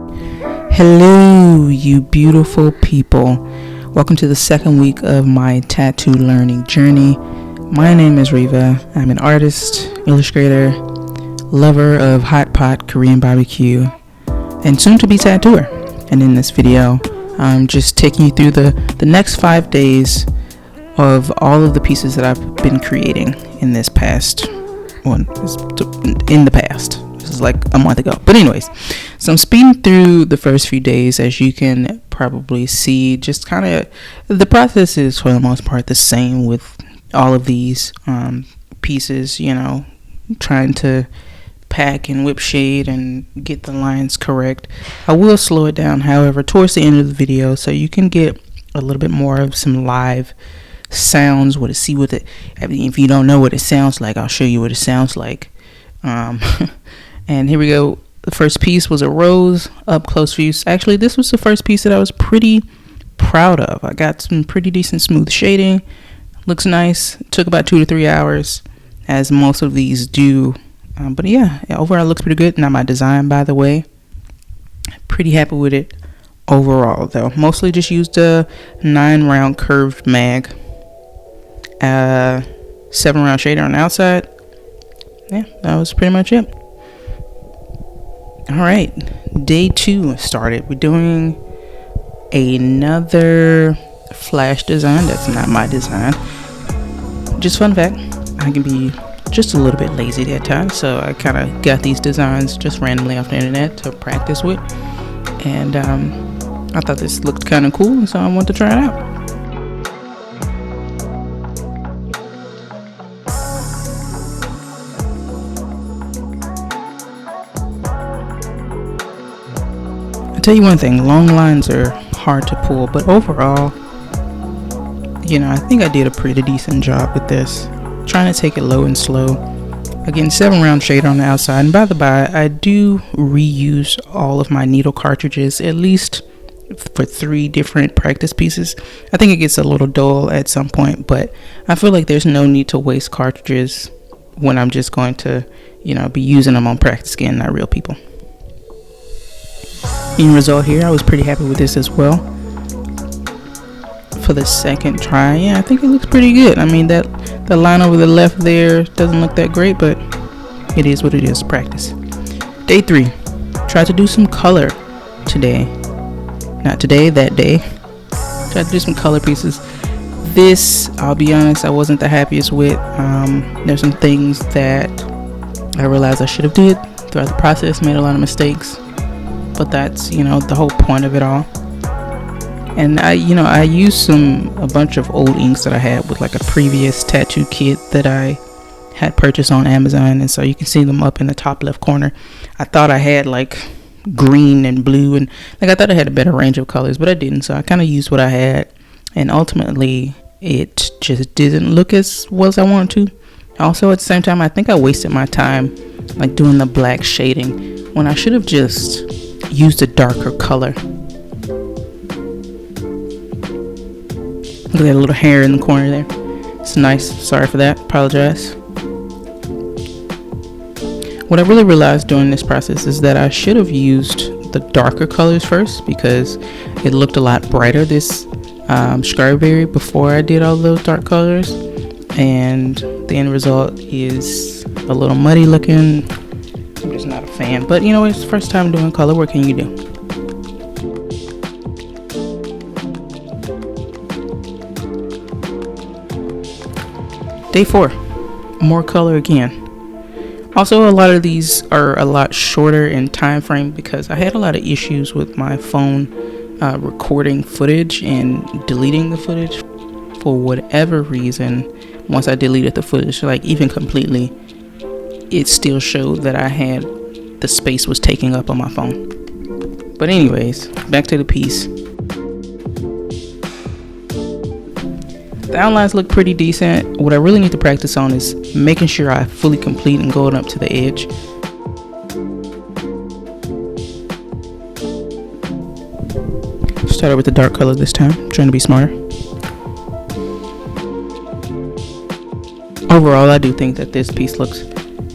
Hello, you beautiful people. Welcome to the second week of my tattoo learning journey. My name is Riva. I'm an artist, illustrator, lover of hot pot Korean barbecue, and soon to be tattooer. And in this video, I'm just taking you through the next 5 days of all of the pieces that I've been creating in this past one. In the past. This is like a month ago. But anyways, so I'm speeding through the first few days. As you can probably see, just kind of the process is for the most part the same with all of these pieces, you know, trying to pack and whip shade and get the lines correct. I will slow it down, however, towards the end of the video, so you can get a little bit more of some live sounds. If you don't know what it sounds like, I'll show you what it sounds like. And here we go. The first piece was a rose up close views. Actually, this was the first piece that I was pretty proud of. I got some pretty decent smooth shading. Looks nice. It took about 2 to 3 hours, as most of these do. But yeah, overall it looks pretty good. Not my design, by the way. Pretty happy with it overall, though. Mostly just used a 9-round curved mag. 7-round shader on the outside. Yeah, that was pretty much it. Alright, day 2 started. We're doing another flash design. That's not my design. Just fun fact, I can be just a little bit lazy at times, so I kind of got these designs just randomly off the internet to practice with. And I thought this looked kind of cool, so I wanted to try it out. I'll tell you one thing, long lines are hard to pull, but overall, you know, I think I did a pretty decent job with this. Trying to take it low and slow. Again, 7-round shader on the outside. And by the by, I do reuse all of my needle cartridges, at least for 3 different practice pieces. I think it gets a little dull at some point, but I feel like there's no need to waste cartridges when I'm just going to, you know, be using them on practice skin, not real people. End result here, I was pretty happy with this as well. For the second try, yeah, I think it looks pretty good. I mean, the line over the left there doesn't look that great, but it is what it is. Practice. Day 3, tried to do some color today. Not today, that day. Tried to do some color pieces. This, I'll be honest, I wasn't the happiest with. There's some things that I realized I should have did throughout the process. Made a lot of mistakes. But that's, you know, the whole point of it all. And I used a bunch of old inks that I had with like a previous tattoo kit that I had purchased on Amazon, and so you can see them up in the top left corner. I thought I had like green and blue, and like I thought I had a better range of colors, but I didn't. So I kind of used what I had, and ultimately it just didn't look as well as I wanted to. Also, at the same time, I think I wasted my time like doing the black shading when I should have just used a darker color. Look at that little hair in the corner there. It's nice. Sorry for that. Apologize. What I really realized during this process is that I should have used the darker colors first, because it looked a lot brighter, this strawberry, before I did all those dark colors. And the end result is a little muddy looking. I'm just not a fan. But you know, it's the first time doing color. What can you do? Day 4, more color again. Also, a lot of these are a lot shorter in time frame because I had a lot of issues with my phone recording footage and deleting the footage. For whatever reason, once I deleted the footage, like even completely, it still showed that the space was taking up on my phone. But anyways, back to the piece. The outlines look pretty decent. What I really need to practice on is making sure I fully complete and going up to the edge. Started with the dark color this time, trying to be smarter. Overall, I do think that this piece looks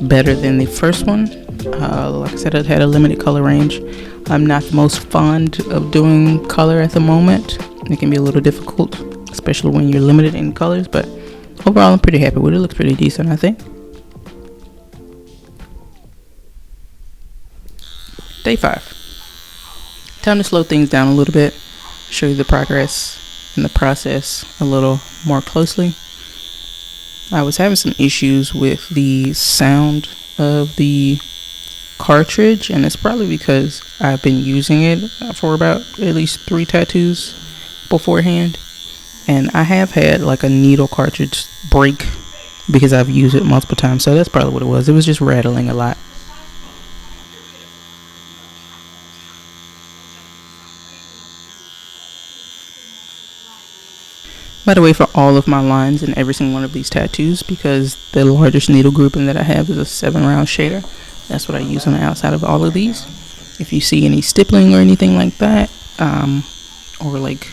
better than the first one. Like I said, it had a limited color range. I'm not the most fond of doing color at the moment. It can be a little difficult, especially when you're limited in colors, but overall I'm pretty happy with it. It looks pretty decent, I think. Day 5. Time to slow things down a little bit, show you the progress in the process a little more closely. I was having some issues with the sound of the cartridge, and it's probably because I've been using it for about at least 3 tattoos beforehand, and I have had like a needle cartridge break because I've used it multiple times, so that's probably what it was. It was just rattling a lot. By the way, for all of my lines in every single one of these tattoos, because the largest needle grouping that I have is a 7-round shader, that's what I use on the outside of all of these. If you see any stippling or anything like that, or like,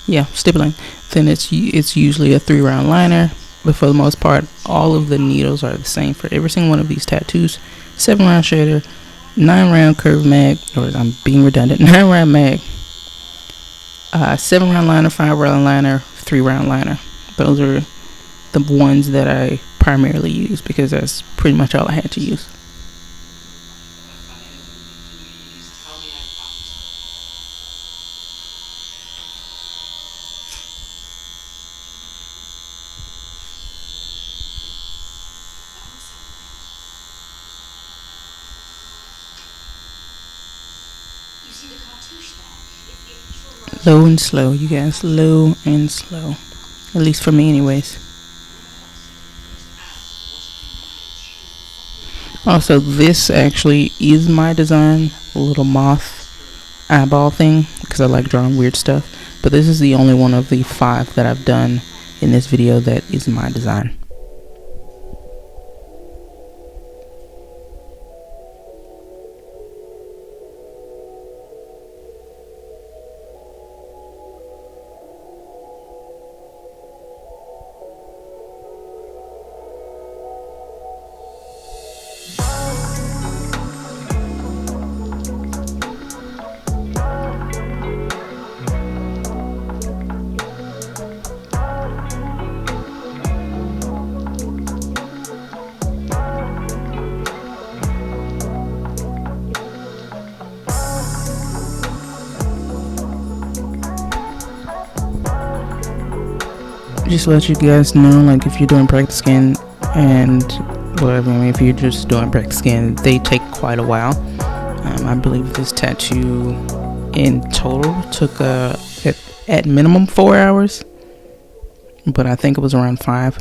yeah, stippling, then it's usually a 3-round liner. But for the most part, all of the needles are the same for every single one of these tattoos. 7-round shader, 9-round curved mag, or I'm being redundant, 9-round mag, 7-round liner, 5-round liner, 3-round liner. Those are the ones that I primarily use because that's pretty much all I had to use. Low and slow, you guys. Low and slow. At least for me anyways. Also, this actually is my design. A little moth eyeball thing. Because I like drawing weird stuff. But this is the only one of the 5 that I've done in this video that is my design. Just let you guys know, like if you're doing practice scan and whatever, I mean, if you're just doing practice scan, they take quite a while. I believe this tattoo in total took at minimum 4 hours, but I think it was around 5.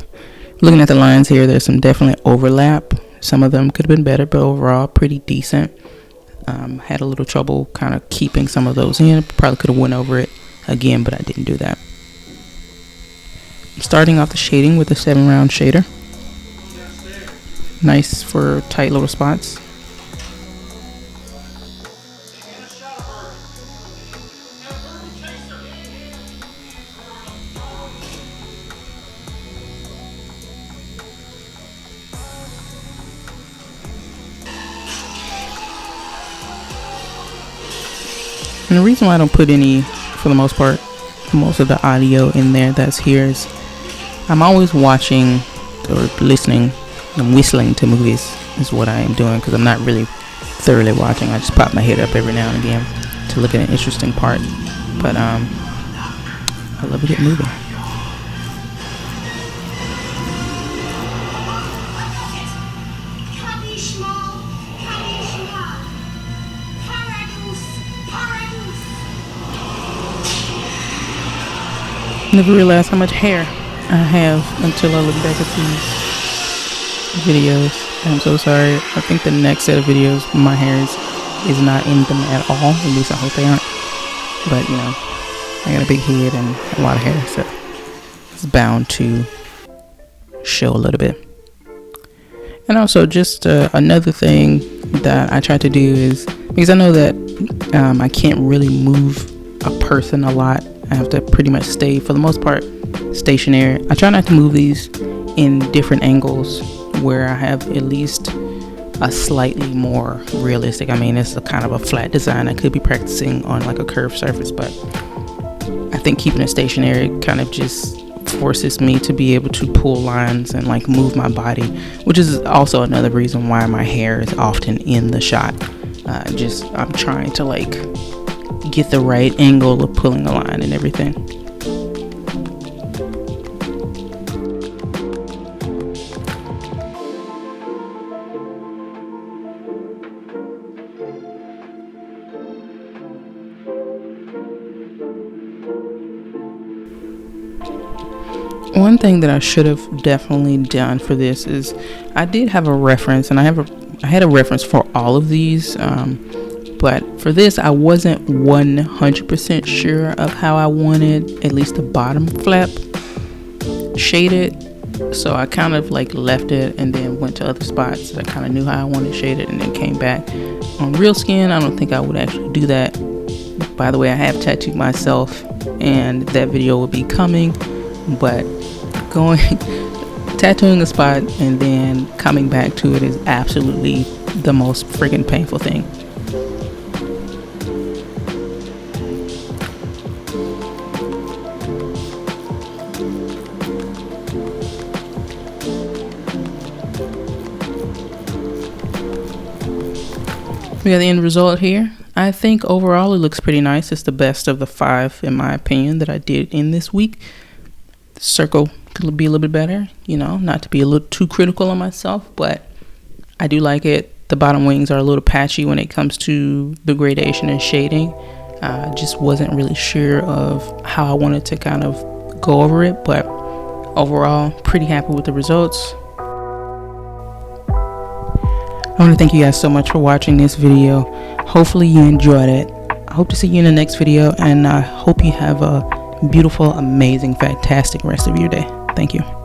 Looking at the lines here, there's some definitely overlap. Some of them could have been better, but overall pretty decent. Had a little trouble kind of keeping some of those in. Probably could have went over it again, but I didn't do that. Starting off the shading with a 7-round shader. Nice for tight little spots. And the reason why I don't put any, for the most part, most of the audio in there that's here is I'm always watching or listening. I'm whistling to movies is what I am doing because I'm not really thoroughly watching. I just pop my head up every now and again to look at an interesting part. But I love to get moving. Never realized how much hair I have until I look back at these videos. I'm so sorry. I think the next set of videos, my hair is not in them at all. At least I hope they aren't. But, you know, I got a big head and a lot of hair, so it's bound to show a little bit. And also, just another thing that I try to do is, because I know that I can't really move a person a lot. I have to pretty much stay, for the most part, stationary. I try not to move these in different angles where I have at least a slightly more realistic. I mean, it's a kind of a flat design. I could be practicing on like a curved surface, but I think keeping it stationary kind of just forces me to be able to pull lines and like move my body, which is also another reason why my hair is often in the shot. I'm trying to like get the right angle of pulling a line and everything. One thing that I should have definitely done for this is I did have a reference, and I had a reference for all of these, but for this I wasn't 100% sure of how I wanted at least the bottom flap shaded, so I kind of like left it and then went to other spots that I kind of knew how I wanted shaded, and then came back. On real skin, I don't think I would actually do that. By the way, I have tattooed myself, and that video will be coming, but tattooing a spot and then coming back to it is absolutely the most freaking painful thing. We got the end result here. I think overall it looks pretty nice. It's the best of the 5 in my opinion that I did in this week. The circle could be a little bit better, you know, not to be a little too critical on myself, but I do like it. The bottom wings are a little patchy when it comes to the gradation and shading. Just wasn't really sure of how I wanted to kind of go over it, but overall pretty happy with the results. I want to thank you guys so much for watching this video. Hopefully you enjoyed it. I hope to see you in the next video, and I hope you have a beautiful, amazing, fantastic rest of your day. Thank you.